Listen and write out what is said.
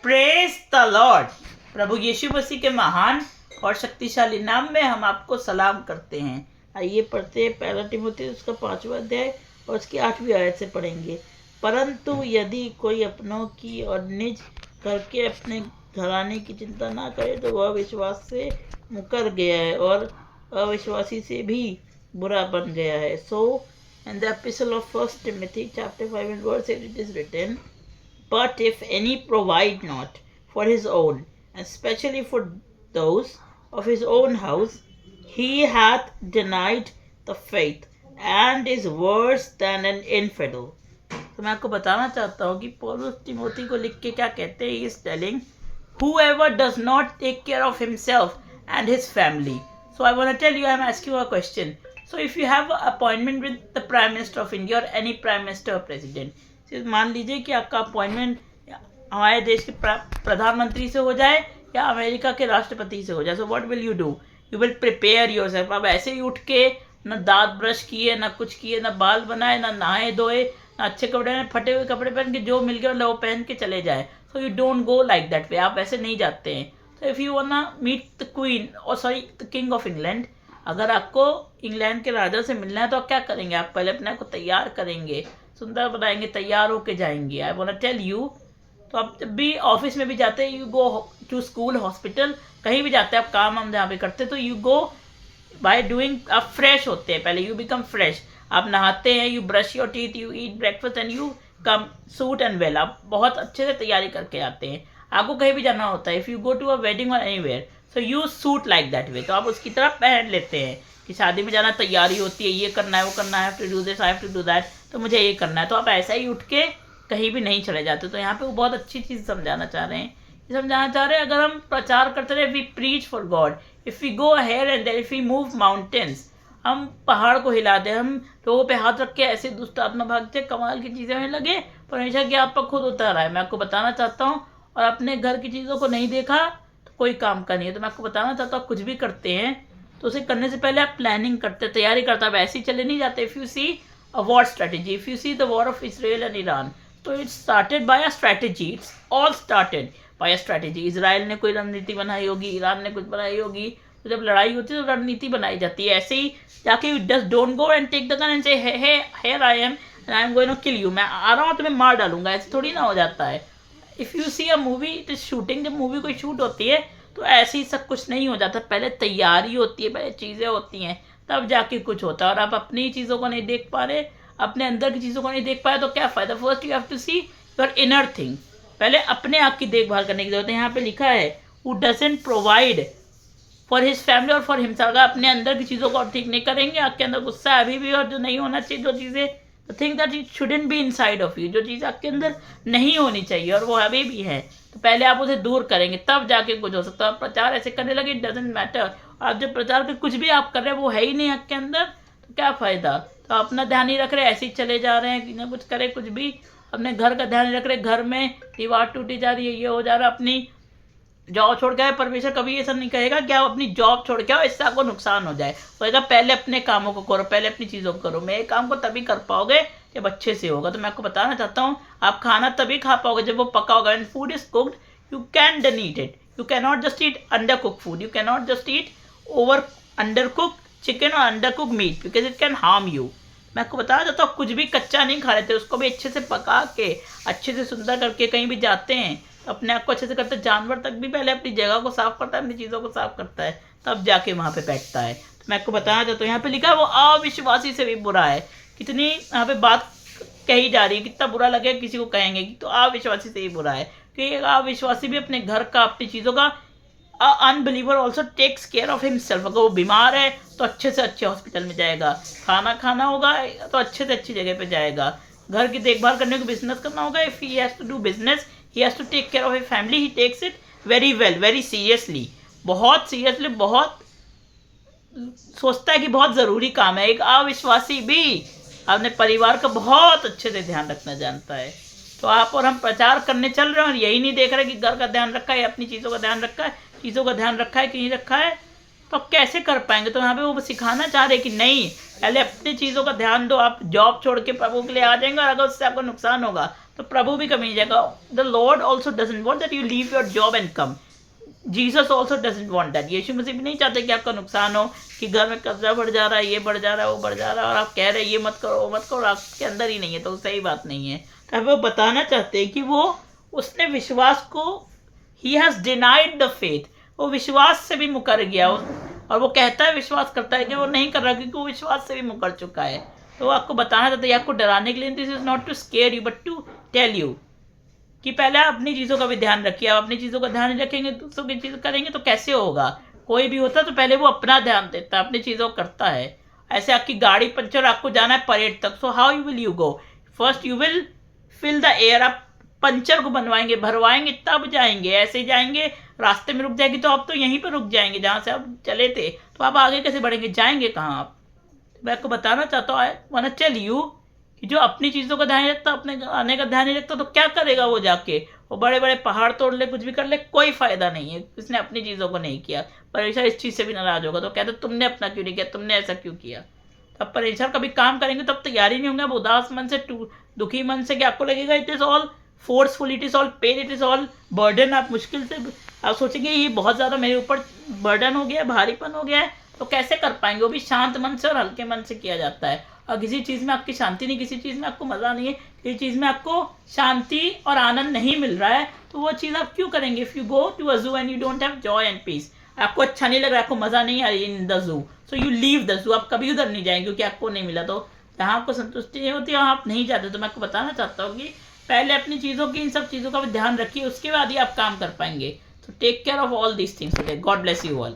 Praise the lord. प्रभु यीशु मसीह के महान और शक्तिशाली नाम में हम आपको सलाम करते हैं। आइए पढ़ते हैं पहला तिमोथी उसका 5वां अध्याय और उसकी 8वीं आयत से पढ़ेंगे। परंतु यदि कोई अपनों की और निज करके अपने घराने की चिंता ना करे तो वह विश्वास से मुकर गया है और अविश्वासी से भी बुरा बन गया है। सो in the epistle of 1 Timothy chapter 5 and verse 8 it is written, but if any provide not for his own, and especially for those of his own house, he hath denied the faith and is worse than an infidel. तो मैं आपको बताना चाहता हूँ कि पौलुस तिमोथी को लिख के क्या कहते हैं। He is telling, whoever does not take care of himself and his family. So I want to tell you, I am asking you a question. So if you have an appointment with the Prime Minister of India or any Prime Minister or President, मान लीजिए कि आपका appointment हमारे देश के प्रधानमंत्री से हो जाए या अमेरिका के राष्ट्रपति से हो जाए। So what will you do? You will prepare yourself. अब ऐसे ही उठ के न दांत ब्रश किए, न कुछ किए, न बाल बनाए, न नहाए धोए, न अच्छे कपड़े में, फटे हुए कपड़े पहन के जो मिल गया वो पहन के चले जाए। So you don't go like that way. आप ऐसे नहीं जाते हैं। So if you want meet the queen और sorry the king of England, अगर आपको इंग्लैंड के राजा से मिलना है तो आप क्या करेंगे? आप पहले अपने आप को तैयार करेंगे, सुंदर बनाएंगे, तैयार होके जाएंगे। I want to tell you, तो आप जब भी ऑफिस में भी जाते हैं, you go to school, hospital, कहीं भी जाते हैं, आप काम हम जहाँ पे करते हैं, तो यू गो बाय डूइंग, आप फ्रेश होते हैं पहले, यू बिकम फ्रेश। आप नहाते हैं, you brush your teeth, you eat breakfast and you come suit and well. आप बहुत अच्छे से तैयारी करके आते हैं। आपको कहीं भी जाना होता है, if you go to a wedding और anywhere, so you suit like that way. तो आप उसकी तरह पहन लेते हैं कि शादी में जाना, तैयारी होती है, ये करना है, वो करना है, to do this, I have to do that, तो मुझे ये करना है। तो आप ऐसा ही उठ के कहीं भी नहीं चले जाते। तो यहाँ पे वो बहुत अच्छी चीज़ समझाना चाह रहे हैं। समझाना चाह रहे हैं, अगर हम प्रचार करते रहे, we preach for God, if we go here and there, if we move mountains, हम पहाड़ को हिला दें, हम लोगों पे हाथ रख के ऐसे दुष्ट आत्मा भागते, कमाल की चीज़ें होने लगे, परमेश्वर की आप पर खुद उतर रहा है। मैं आपको बताना चाहता हूँ, और अपने घर की चीज़ों को नहीं देखा तो कोई काम का नहीं है। तो मैं आपको बताना चाहता हूँ, कुछ भी करते हैं तो उसे करने से पहले आप प्लानिंग करते, तैयारी करते, आप ऐसे ही चले नहीं जाते। If you see a war strategy, if you see the war of Israel and Iran, तो it's started by a strategy, it's all started by a strategy. Israel ने कोई रणनीति बनाई होगी, ईरान ने कुछ बनाई होगी, तो जब लड़ाई होती है तो रणनीति बनाई जाती है। ऐसे ही जाके you just don't go and take the gun and say here I am and I am going to kill you, मैं आ रहा हूँ तुम्हें मार डालूंगा, ऐसे थोड़ी ना हो जाता है। If you see a movie it is shooting, जब मूवी कोई शूट होती है तो ऐसे ही सब कुछ नहीं हो जाता। पहले तैयारी होती है, पहले चीज़ें होती हैं, तब जाके कुछ होता है। और आप अपनी चीज़ों को नहीं देख पा रहे, अपने अंदर की चीज़ों को नहीं देख पाए तो क्या फ़ायदा? First you have to see your inner thing. पहले अपने आप की देखभाल करने की जरूरत है। यहाँ पे लिखा है, who doesn't provide for his family और फॉर हिमसेल्फ। अगर अपने अंदर की चीज़ों को आप ठीक नहीं करेंगे, आपके अंदर गुस्सा अभी भी और जो नहीं होना चाहिए, जो चीज़ें, the thing that it shouldn't be inside of you, जो चीज़ आपके अंदर नहीं होनी चाहिए और वो अभी भी है, तो पहले आप उसे दूर करेंगे, तब जाके कुछ हो सकता है। प्रचार ऐसे करने लगे, इट डजेंट मैटर। आप जब प्रचार के कुछ भी आप कर रहे हैं वो है ही नहीं आपके अंदर, तो क्या फ़ायदा? तो अपना ध्यान नहीं रख रहे, ऐसे ही चले जा रहे हैं कि ना कुछ करे, कुछ भी अपने घर का ध्यान नहीं रख रहे, घर में दीवार टूटी जा रही है, ये हो जा रहा है, अपनी जॉब छोड़ के आए। परमेश्वर कभी ऐसा नहीं कहेगा कि आप अपनी जॉब छोड़ के आओ, इससे आपको नुकसान हो जाए। कहेगा पहले अपने कामों को करो, पहले अपनी चीज़ों को करो। मैं काम को तभी कर पाओगे जब अच्छे से होगा। तो मैं आपको बताना चाहता हूँ, आप खाना तभी खा पाओगे जब वो पका होगा। And food is cooked, you can done eat it, you can not just eat under cook food, you can not just eat over under cook chicken और under cook meat, because it can harm you. मैं आपको बताना चाहता हूँ, कुछ भी कच्चा नहीं खा लेते, उसको भी अच्छे से पका के, अच्छे से सुंदर करके कहीं भी जाते हैं, अपने आप को अच्छे से करते हैं। जानवर तक भी पहले अपनी जगह को साफ करता है, अपनी चीज़ों को साफ करता है, तब जाके वहाँ पे बैठता है। तो मैं आपको बताना चाहता हूँ, यहाँ पे लिखा है वो अविश्वासी से भी बुरा है। कितनी यहाँ पे बात कही जा रही है, कितना बुरा लगे किसी को कहेंगे कि तो अविश्वासी से ही बुरा है, क्योंकि अविश्वासी भी अपने घर का, अपनी चीज़ों का, unbeliever also takes care of himself. अगर वो बीमार है तो अच्छे से अच्छे हॉस्पिटल में जाएगा, खाना खाना होगा तो अच्छे से अच्छी जगह पे जाएगा, घर की देखभाल करने को, बिजनेस करना होगा, if he has to do business, he has to take care of a family, he takes it very well, very seriously, बहुत सीरियसली, बहुत सोचता है कि बहुत ज़रूरी काम है। एक अविश्वासी भी अपने परिवार का बहुत अच्छे से ध्यान रखना जानता है। तो आप और हम प्रचार करने चल रहे हैं और यही नहीं देख रहे कि घर का ध्यान रखा है, अपनी चीज़ों का ध्यान रखा है, चीज़ों का ध्यान रखा है कि नहीं रखा है, तो आप कैसे कर पाएंगे? तो यहाँ पे वो सिखाना चाह रहे कि नहीं, पहले अपनी चीज़ों का ध्यान दो। आप जॉब छोड़ के प्रभु के लिए आ जाएंगे और अगर उससे आपको नुकसान होगा तो प्रभु भी कभी नहीं जाएगा. The lord also doesn't want that you leave your job and come. Jesus also doesn't want that. Yeshu Masih भी नहीं चाहते कि आपका नुकसान हो, कि घर में कर्जा बढ़ जा रहा है, ये बढ़ जा रहा है, वो बढ़ जा रहा है, और आप कह रहे हैं ये मत करो वो मत करो, आपके अंदर ही नहीं है, तो सही बात नहीं है. तो वो बताना चाहते हैं कि वो उसने विश्वास को, he has denied the faith, वो विश्वास से भी मुकर गया. और वो कहता है विश्वास करता है कि वो नहीं कर रहा, क्योंकि वो विश्वास से भी मुकर चुका है. तो वो आपको बताना चाहता है, आपको डराने के लिए. This is not to scare you but to tell you कि पहले आप अपनी चीज़ों का भी ध्यान रखिए. आप अपनी चीज़ों का ध्यान नहीं रखेंगे, दूसरों की चीज़ करेंगे तो कैसे होगा. कोई भी होता तो पहले वो अपना ध्यान देता है, अपनी चीज़ों को करता है. ऐसे आपकी गाड़ी पंचर, आपको जाना है परेड तक, so how you will you go. First you will fill the air. आप पंचर को बनवाएंगे, भरवाएंगे, तब जाएंगे. ऐसे ही जाएंगे, रास्ते में रुक जाएगी तो आप तो यहीं पर रुक जाएंगे जहाँ से आप चले थे. तो आप आगे कैसे बढ़ेंगे, जाएंगे कहाँ आप. मैं आपको बताना चाहता हूँ, I want to tell you कि जो अपनी चीज़ों का ध्यान रखता, अपने आने का ध्यान नहीं रखता, तो क्या करेगा वो जाके. वो बड़े बड़े पहाड़ तोड़ ले, कुछ भी कर ले, कोई फायदा नहीं है. इसने अपनी चीज़ों को नहीं किया. परमेश्वर इस चीज़ से भी नाराज होगा, तो कहते तुमने अपना क्यों नहीं किया, तुमने ऐसा क्यों किया. तब परमेश्वर कभी काम करेंगे तब तैयारी नहीं होंगे. आप उदास मन से, दुखी मन से, कि आपको लगेगा it is all forceful, it is all pain, it is all burden. आप मुश्किल से आप सोचेंगे ये बहुत ज़्यादा मेरे ऊपर बर्डन हो गया, भारीपन हो गया है, तो कैसे कर पाएंगे. वो भी शांत मन से और हल्के मन से किया जाता है. और किसी चीज़ में आपकी शांति नहीं, किसी चीज़ में आपको मज़ा नहीं है, किसी चीज़ में आपको शांति और आनंद नहीं मिल रहा है, तो वो चीज़ आप क्यों करेंगे. If you go to a zoo and you don't have joy and peace, आपको अच्छा नहीं लग रहा है, आपको मज़ा नहीं आ रही in the zoo, so you leave the zoo. आप कभी उधर नहीं जाएंगे क्योंकि आपको नहीं मिला. तो जहाँ आपको संतुष्टि नहीं होती वहाँ आप नहीं जाते. तो मैं आपको बताना चाहता हूँ कि पहले अपनी चीज़ों की, इन सब चीज़ों का भी ध्यान रखिए, उसके बाद ही आप काम कर पाएंगे. तो take care of all these things. God bless you all.